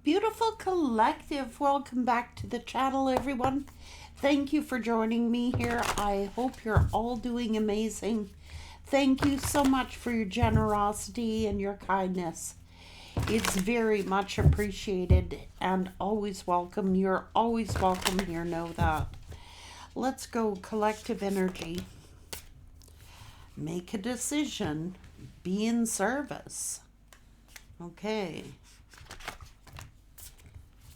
Beautiful collective, welcome back to the channel, everyone. Thank you for joining me here. I hope you're all doing amazing. Thank you so much for your generosity and your kindness. It's very much appreciated and always welcome. You're always welcome here, know that. Let's go collective energy. Make a decision. Be in service. Okay.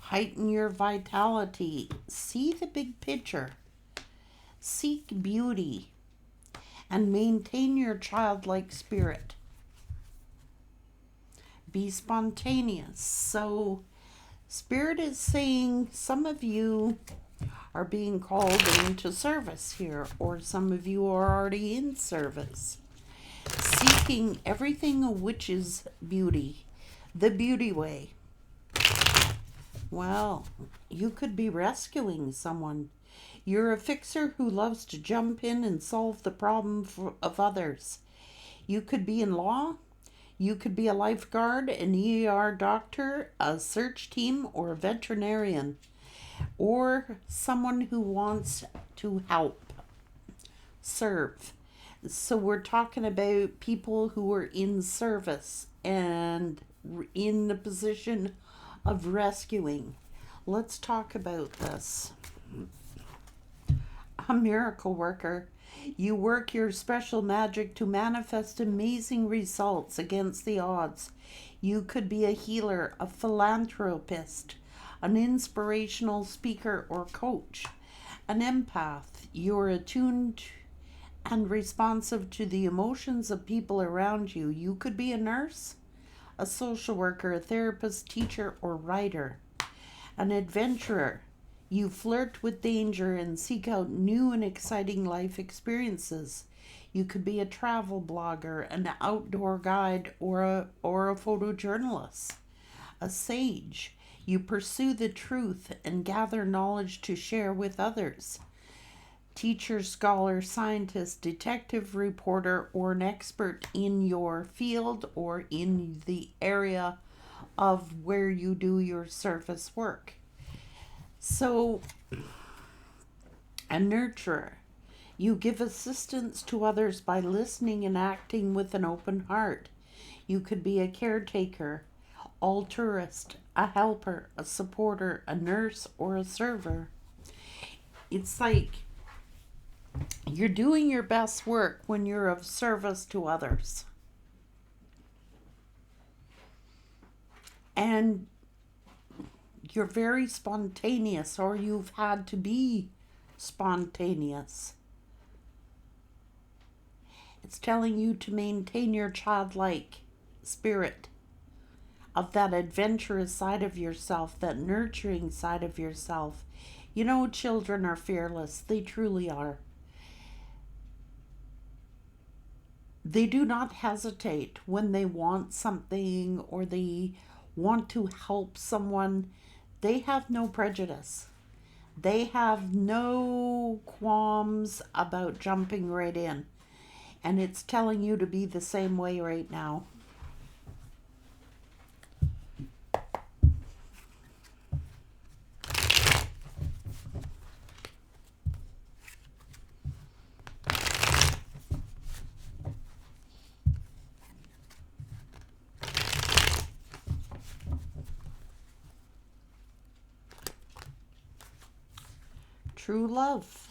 Heighten your vitality. See the big picture. Seek beauty. And maintain your childlike spirit. Be spontaneous. So, Spirit is saying some of you are being called into service here, or some of you are already in service. Seeking everything which is beauty. The beauty way. Well, you could be rescuing someone. You're a fixer who loves to jump in and solve the problem of others. You could be in law. You could be a lifeguard, an ER doctor, a search team, or a veterinarian. Or someone who wants to help, serve. So we're talking about people who are in service and in the position of rescuing. Let's talk about this. A miracle worker. You work your special magic to manifest amazing results against the odds. You could be a healer, a philanthropist, an inspirational speaker or coach, an empath. You're attuned and responsive to the emotions of people around you. You could be a nurse, a social worker, a therapist, teacher, or writer. An adventurer. You flirt with danger and seek out new and exciting life experiences. You could be a travel blogger, an outdoor guide, or a photojournalist. A sage. You pursue the truth and gather knowledge to share with others. Teacher, scholar, scientist, detective, reporter, or an expert in your field or in the area of where you do your service work. So, a nurturer. You give assistance to others by listening and acting with an open heart. You could be a caretaker, altruist, a helper, a supporter, a nurse, or a server. It's like you're doing your best work when you're of service to others. And you're very spontaneous, or you've had to be spontaneous. It's telling you to maintain your childlike spirit of that adventurous side of yourself, that nurturing side of yourself. You know, children are fearless. They truly are. They do not hesitate when they want something or they want to help someone. They have no prejudice. They have no qualms about jumping right in. And it's telling you to be the same way right now. True love.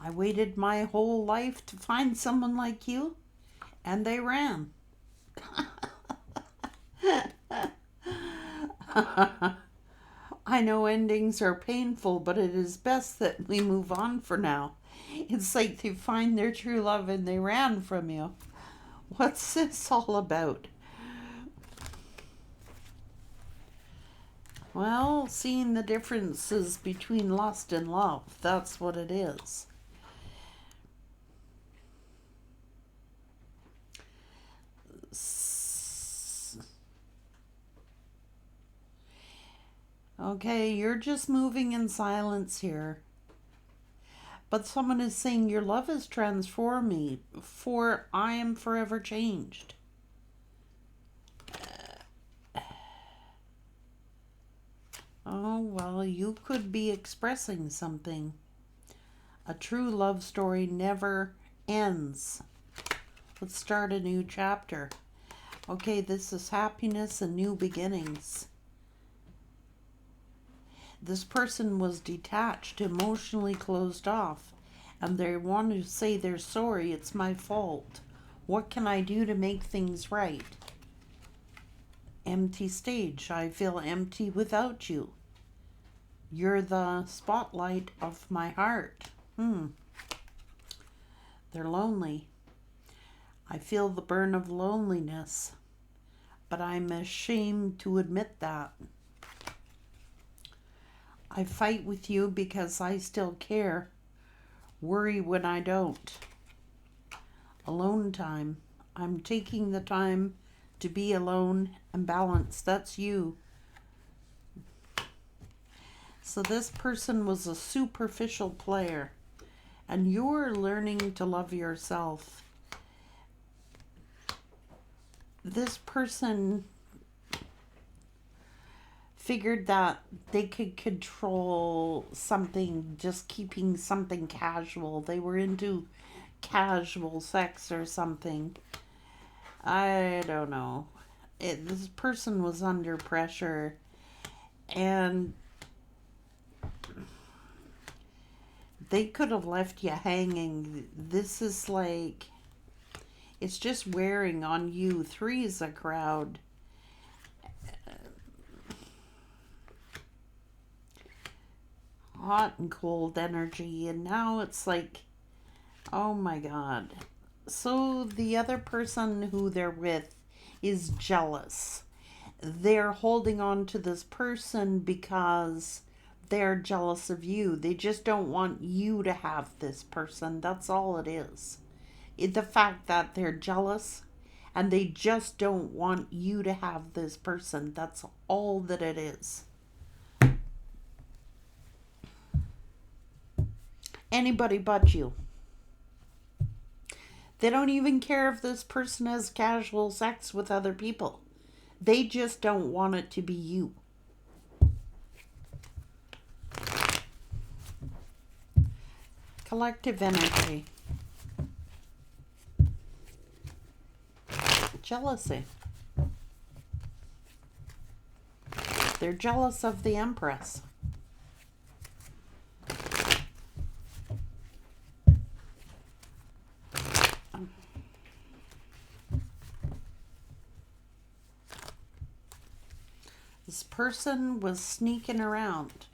I waited my whole life to find someone like you, and they ran. I know endings are painful, but it is best that we move on for now. It's like they find their true love and they ran from you. What's this all about? Well, seeing the differences between lust and love, that's what it is. Okay, you're just moving in silence here. But someone is saying your love has transformed me, for I am forever changed. Oh, well, you could be expressing something. A true love story never ends. Let's start a new chapter. Okay, this is happiness and new beginnings. This person was detached, emotionally closed off, and they want to say they're sorry, it's my fault. What can I do to make things right? Empty stage. I feel empty without you. You're the spotlight of my heart. They're lonely. I feel the burn of loneliness, but I'm ashamed to admit that. I fight with you because I still care. Worry when I don't. Alone time. I'm taking the time to be alone and balanced. That's you. So this person was a superficial player, and you're learning to love yourself. This person figured that they could control something, just keeping something casual. They were into casual sex or something. I don't know. This person was under pressure, and they could have left you hanging. This is like, it's just wearing on you. 3 is a crowd. Hot and cold energy, and now it's like, oh my god. So the other person who they're with is jealous. They're holding on to this person because they're jealous of you. They just don't want you to have this person. That's all it is. The fact that they're jealous and they just don't want you to have this person. That's all that it is. Anybody but you. They don't even care if this person has casual sex with other people. They just don't want it to be you. Collective energy. Jealousy. They're jealous of the Empress. This person was sneaking around,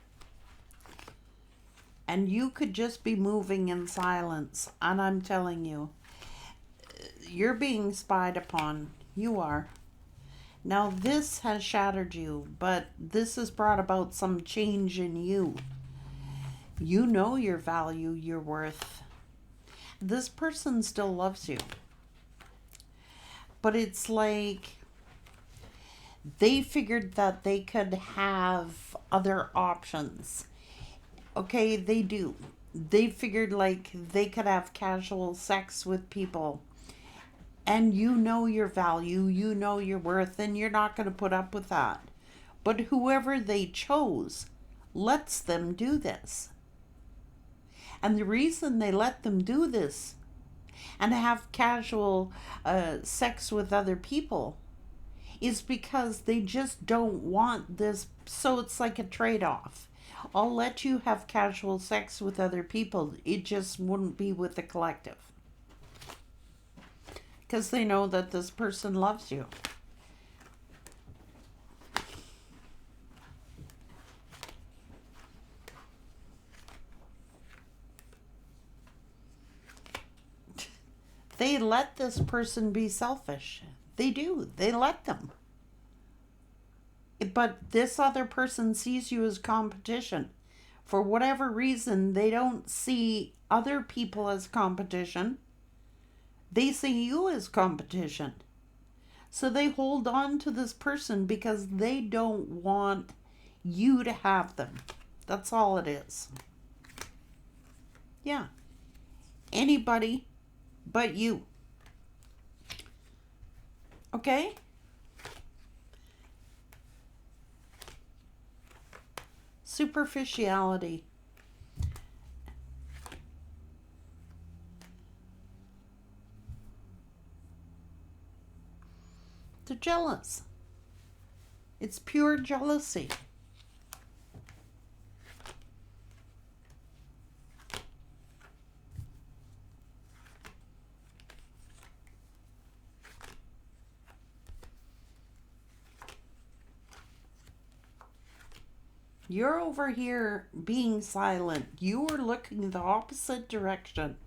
and you could just be moving in silence. And I'm telling you, you're being spied upon. You are. Now this has shattered you, but this has brought about some change in you. You know your value, your worth. This person still loves you. But it's like they figured that they could have other options. Okay, they do. They figured like they could have casual sex with people. And you know your value, you know your worth, and you're not going to put up with that. But whoever they chose lets them do this. And the reason they let them do this and have casual sex with other people is because they just don't want this. So it's like a trade-off. I'll let you have casual sex with other people. It just wouldn't be with the collective. Because they know that this person loves you. They let this person be selfish. They do. They let them. But this other person sees you as competition. For whatever reason, they don't see other people as competition. They see you as competition. So they hold on to this person because they don't want you to have them. That's all it is. Yeah. Anybody but you. Okay? Superficiality. They're jealous. It's pure jealousy. You're over here being silent. You are looking the opposite direction,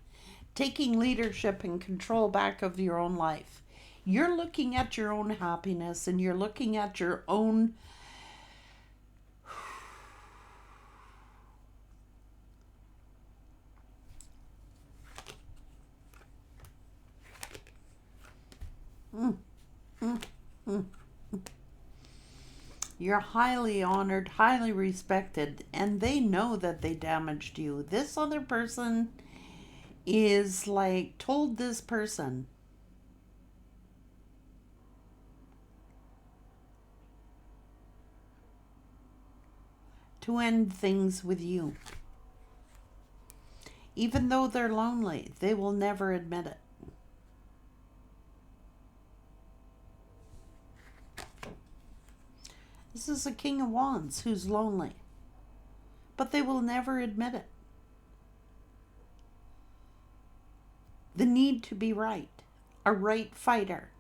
taking leadership and control back of your own life. You're looking at your own happiness and you're looking at your own you're highly honored, highly respected, and they know that they damaged you. This other person is like told this person to end things with you. Even though they're lonely, they will never admit it. This is a King of Wands who's lonely, but they will never admit it. The need to be right, a right fighter,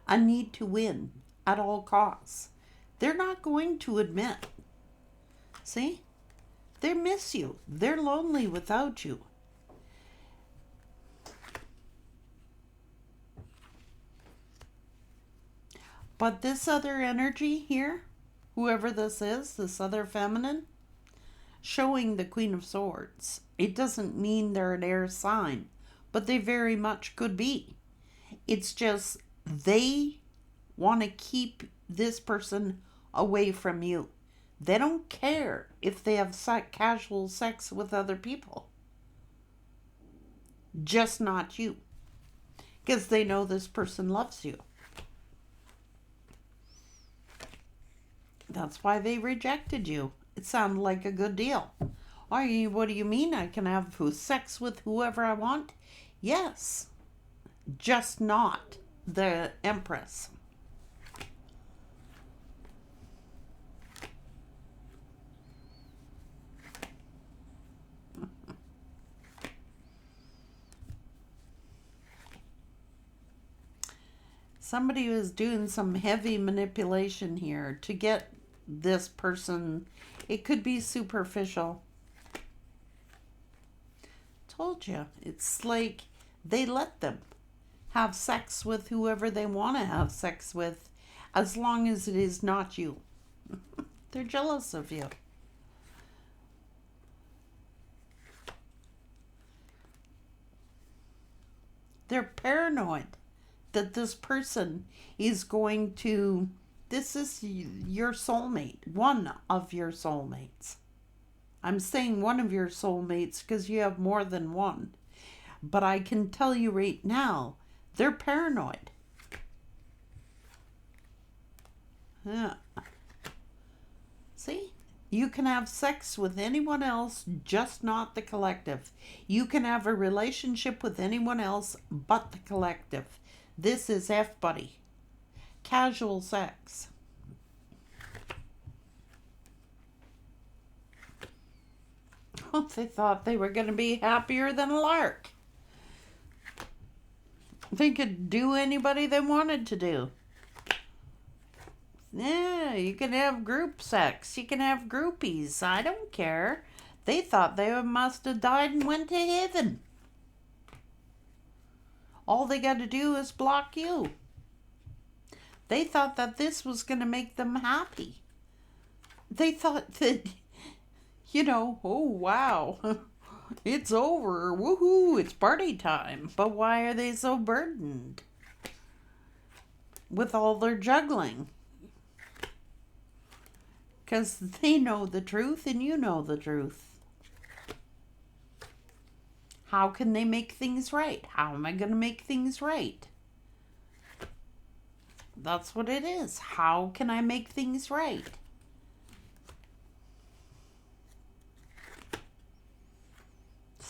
a need to win at all costs. They're not going to admit. See? They miss you. They're lonely without you. But this other energy here, whoever this is, this other feminine, showing the Queen of Swords. It doesn't mean they're an air sign, but they very much could be. It's just they want to keep this person away from you. They don't care if they have casual sex with other people. Just not you. Because they know this person loves you. That's why they rejected you. It sounded like a good deal. What do you mean I can have sex with whoever I want? Yes. Just not the Empress. Somebody was doing some heavy manipulation here to get this person. It could be superficial. Told you. It's like they let them have sex with whoever they want to have sex with, as long as it is not you. They're jealous of you. They're paranoid that this person is going to, this is your soulmate, one of your soulmates. I'm saying one of your soulmates because you have more than one. But I can tell you right now, they're paranoid. Yeah. See? You can have sex with anyone else, just not the collective. You can have a relationship with anyone else but the collective. This is F-buddy. Casual sex. Oh, they thought they were going to be happier than a lark. They could do anybody they wanted to do. Yeah, you can have group sex. You can have groupies. I don't care. They thought they must have died and went to heaven. All they got to do is block you. They thought that this was going to make them happy. They thought that, oh, wow, it's over. Woohoo, it's party time. But why are they so burdened with all their juggling? Because they know the truth and you know the truth. How can they make things right? How am I going to make things right? That's what it is. How can I make things right?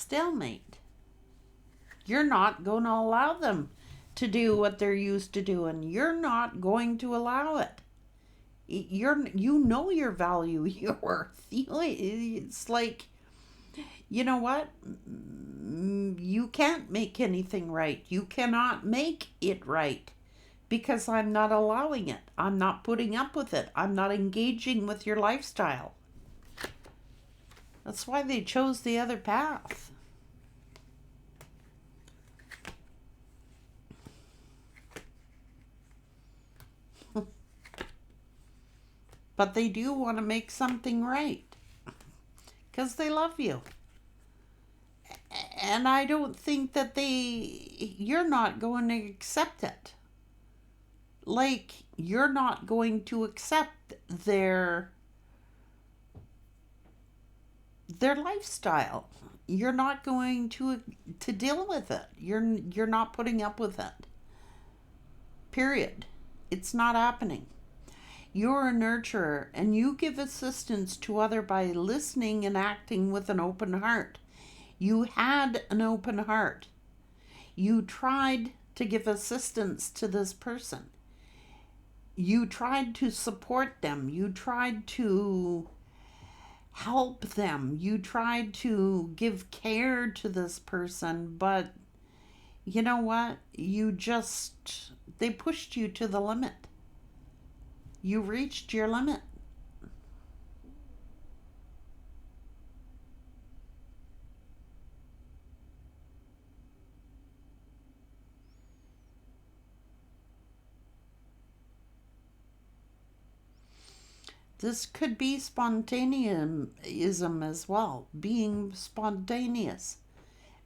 stalemate. You're not going to allow them to do what they're used to doing. You're not going to allow it. You know your value, your worth. It's like, you know what? You can't make anything right. You cannot make it right because I'm not allowing it. I'm not putting up with it. I'm not engaging with your lifestyle. That's why they chose the other path. But they do want to make something right because they love you. And I don't think that you're not going to accept it. Like, you're not going to accept their lifestyle. You're not going to deal with it. You're not putting up with it. Period. It's not happening. You're a nurturer, and you give assistance to other by listening and acting with an open heart. You had an open heart. You tried to give assistance to this person. You tried to support them. You tried to help them. You tried to give care to this person, but you know what? They pushed you to the limit. You reached your limit. This could be spontaneism as well, being spontaneous.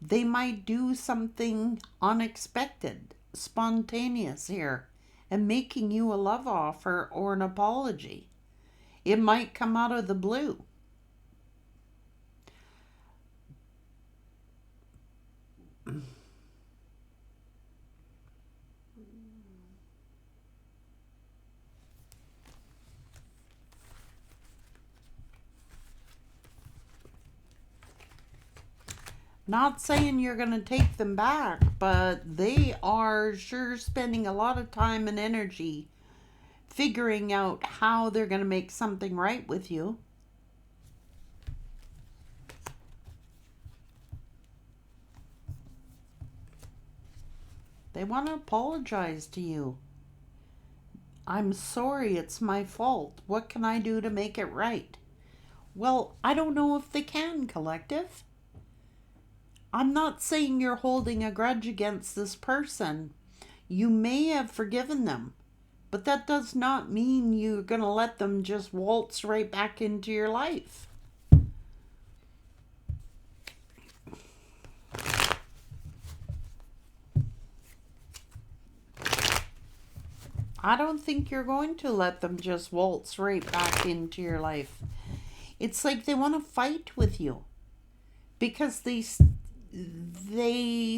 They might do something unexpected, spontaneous here, and making you a love offer or an apology. It might come out of the blue. Not saying you're going to take them back, but they are sure spending a lot of time and energy figuring out how they're going to make something right with you. They want to apologize to you. I'm sorry, it's my fault. What can I do to make it right? Well, I don't know if they can, collective. I'm not saying you're holding a grudge against this person. You may have forgiven them, but that does not mean you're going to let them just waltz right back into your life. I don't think you're going to let them just waltz right back into your life. It's like they want to fight with you because they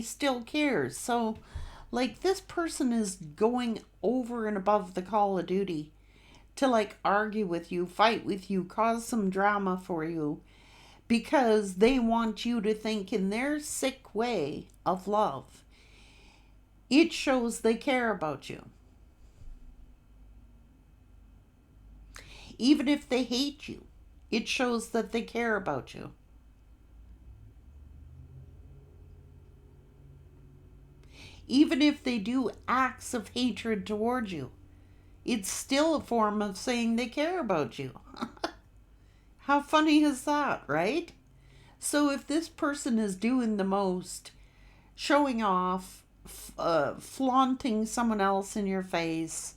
still care. So, like, this person is going over and above the call of duty to, like, argue with you, fight with you, cause some drama for you because they want you to think in their sick way of love. It shows they care about you. Even if they hate you, it shows that they care about you. Even if they do acts of hatred towards you, it's still a form of saying they care about you. How funny is that, right? So if this person is doing the most, showing off, flaunting someone else in your face,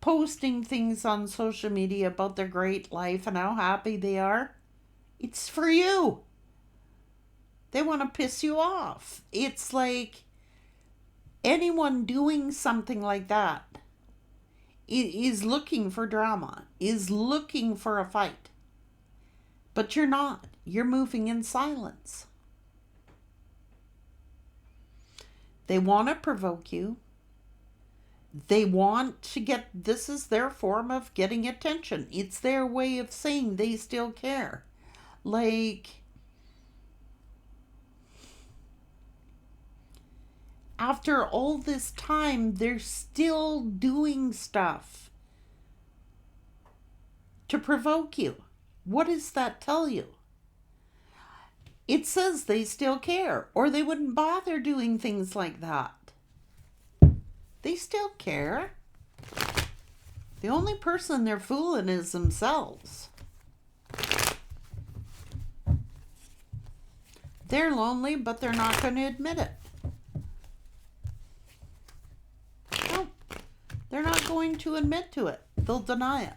posting things on social media about their great life and how happy they are, it's for you. They want to piss you off. It's like anyone doing something like that is looking for drama, is looking for a fight. But you're not. You're moving in silence. They want to provoke you. They want to this is their form of getting attention. It's their way of saying they still care. Like, After all this time, they're still doing stuff to provoke you. What does that tell you? It says they still care, or they wouldn't bother doing things like that. They still care. The only person they're fooling is themselves. They're lonely, but they're not going to admit it. No, they're not going to admit to it. They'll deny it.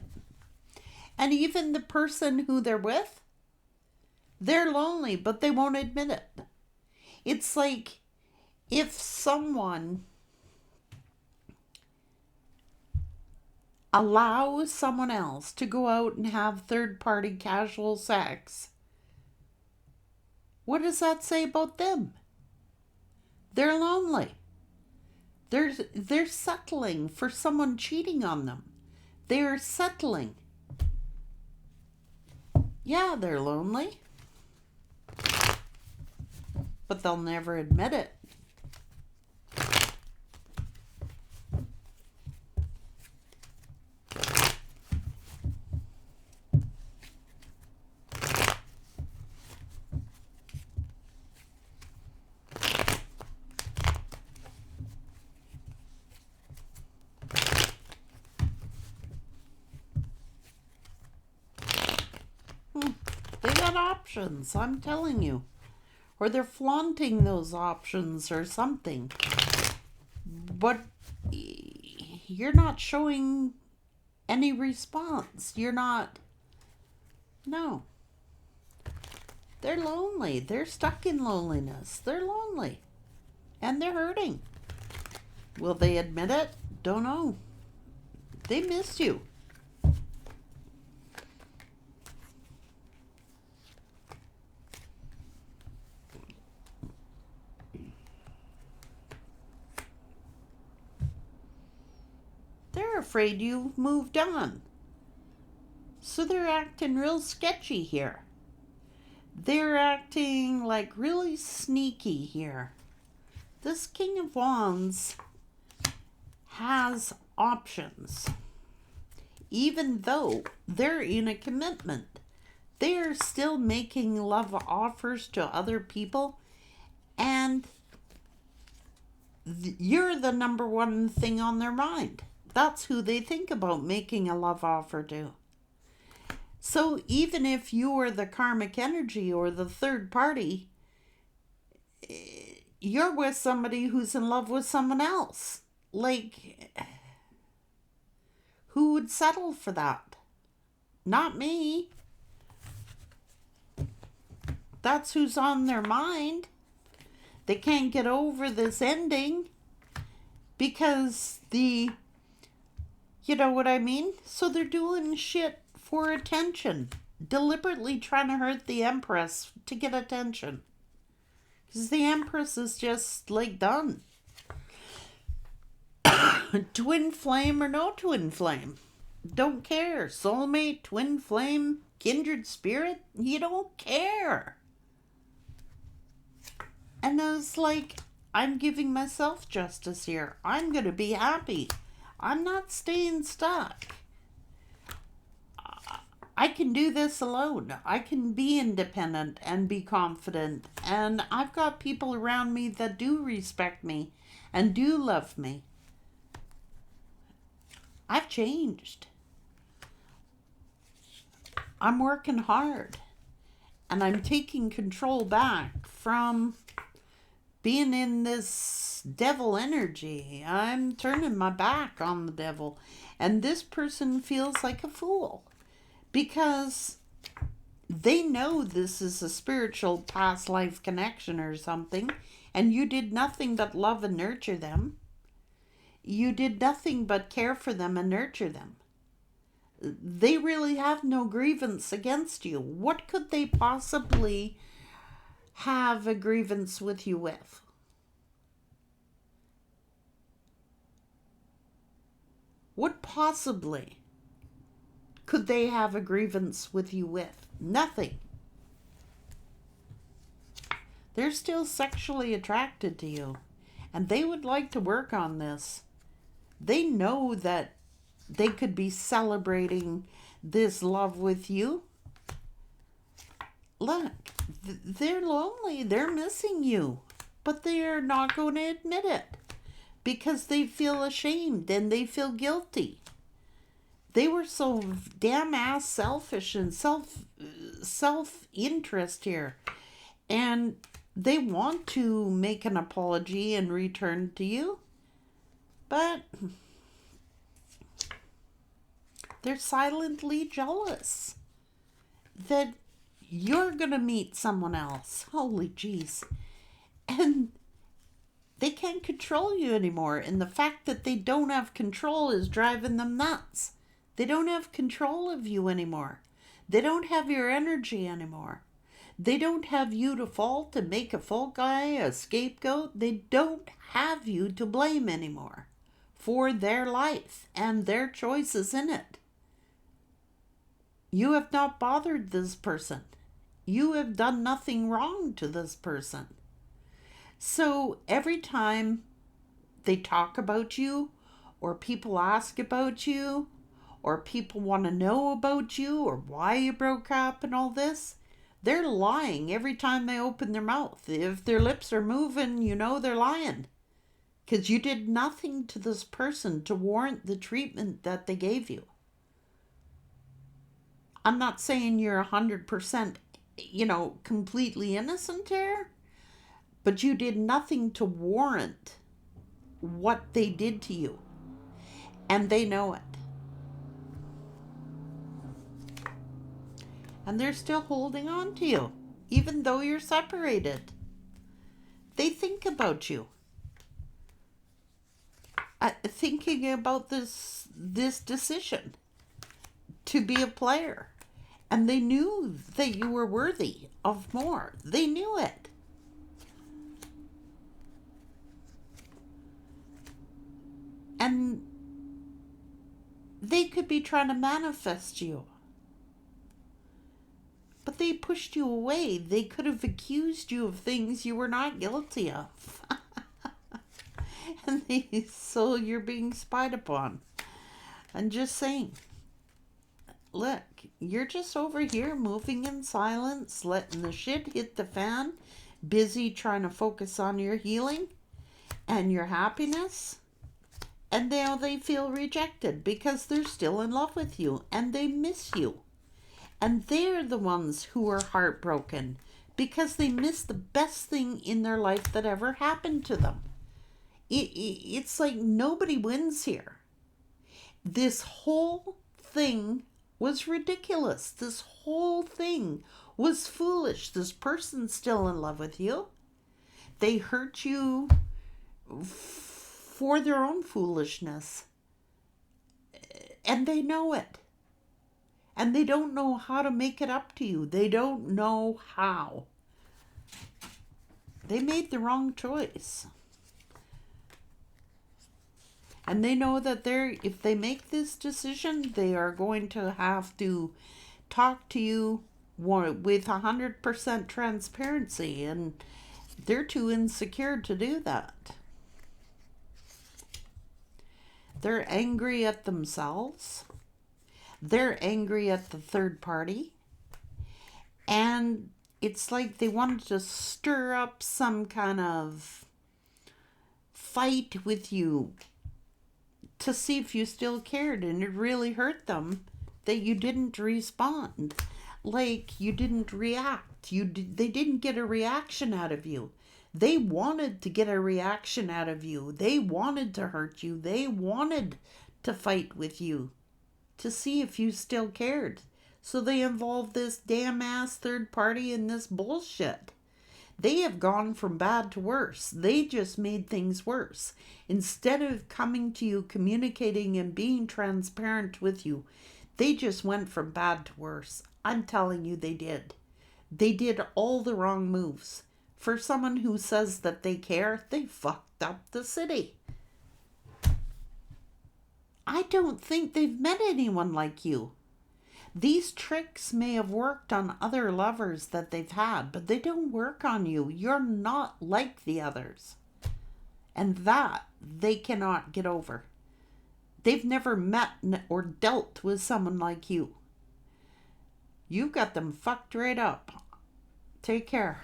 And even the person who they're with, they're lonely, but they won't admit it. It's like if someone allows someone else to go out and have third-party casual sex, what does that say about them? They're lonely. They're settling for someone cheating on them. They're settling. Yeah, they're lonely. But they'll never admit it. They got options, I'm telling you. Or they're flaunting those options or something. But you're not showing any response. You're not. No. They're lonely. They're stuck in loneliness. They're lonely. And they're hurting. Will they admit it? Don't know. They miss you. They're afraid you've moved on. So they're acting real sketchy here. They're acting like really sneaky here. This King of Wands has options. Even though they're in a commitment, they're still making love offers to other people, and you're the number one thing on their mind. That's who they think about making a love offer to. So even if you are the karmic energy or the third party, you're with somebody who's in love with someone else. Like, who would settle for that? Not me. That's who's on their mind. They can't get over this ending because you know what I mean? So they're doing shit for attention. Deliberately trying to hurt the Empress to get attention. Because the Empress is just like done. Twin flame or no twin flame. Don't care. Soulmate, twin flame, kindred spirit. You don't care. And I was like, I'm giving myself justice here. I'm going to be happy. I'm not staying stuck. I can do this alone. I can be independent and be confident. And I've got people around me that do respect me and do love me. I've changed. I'm working hard. And I'm taking control back from being in this devil energy. I'm turning my back on the devil. And this person feels like a fool. Because they know this is a spiritual past life connection or something. And you did nothing but love and nurture them. You did nothing but care for them and nurture them. They really have no grievance against you. What could they possibly have a grievance with you with? What possibly could they have a grievance with you with? Nothing. They're still sexually attracted to you. and they would like to work on this. They know that they could be celebrating this love with you. Look, they're lonely, they're missing you, but they are not going to admit it because they feel ashamed and they feel guilty. They were so damn ass selfish and self interest here, and they want to make an apology and return to you, but they're silently jealous that you're gonna meet someone else. Holy jeez. And they can't control you anymore, and the fact that they don't have control is driving them nuts. They don't have control of you anymore. They don't have your energy anymore. They don't have you to fault and make a fool guy, a scapegoat. They don't have you to blame anymore for their life and their choices in it. You have not bothered this person. You have done nothing wrong to this person. So every time they talk about you, or people ask about you, or people want to know about you, or why you broke up and all this, they're lying every time they open their mouth. If their lips are moving, you know they're lying. Because you did nothing to this person to warrant the treatment that they gave you. I'm not saying you're 100%, completely innocent here, but you did nothing to warrant what they did to you. And they know it. And they're still holding on to you, even though you're separated. They think about you. Thinking about this decision to be a player. And they knew that you were worthy of more. They knew it. And they could be trying to manifest you. But they pushed you away. They could have accused you of things you were not guilty of. So you're being spied upon. I'm just saying. Look, you're just over here moving in silence, letting the shit hit the fan, busy trying to focus on your healing and your happiness. And now they feel rejected because they're still in love with you and they miss you. And they're the ones who are heartbroken because they miss the best thing in their life that ever happened to them. It's like nobody wins here. This whole thing was ridiculous. This whole thing was foolish. This person's still in love with you. They hurt you for their own foolishness. And they know it. And they don't know how to make it up to you. They don't know how. They made the wrong choice. And they know that if they make this decision, they are going to have to talk to you with 100% transparency. And they're too insecure to do that. They're angry at themselves. They're angry at the third party. And it's like they wanted to stir up some kind of fight with you to see if you still cared. And it really hurt them that you didn't respond. Like you didn't react. They didn't get a reaction out of you. They wanted to get a reaction out of you. They wanted to hurt you. They wanted to fight with you to see if you still cared. So they involved this damn ass third party in this bullshit. They have gone from bad to worse. They just made things worse. Instead of coming to you, communicating and being transparent with you, they just went from bad to worse. I'm telling you they did. They did all the wrong moves. For someone who says that they care, they fucked up the city. I don't think they've met anyone like you. These tricks may have worked on other lovers that they've had, but they don't work on you. You're not like the others. And that they cannot get over. They've never met or dealt with someone like you. You got them fucked right up. Take care.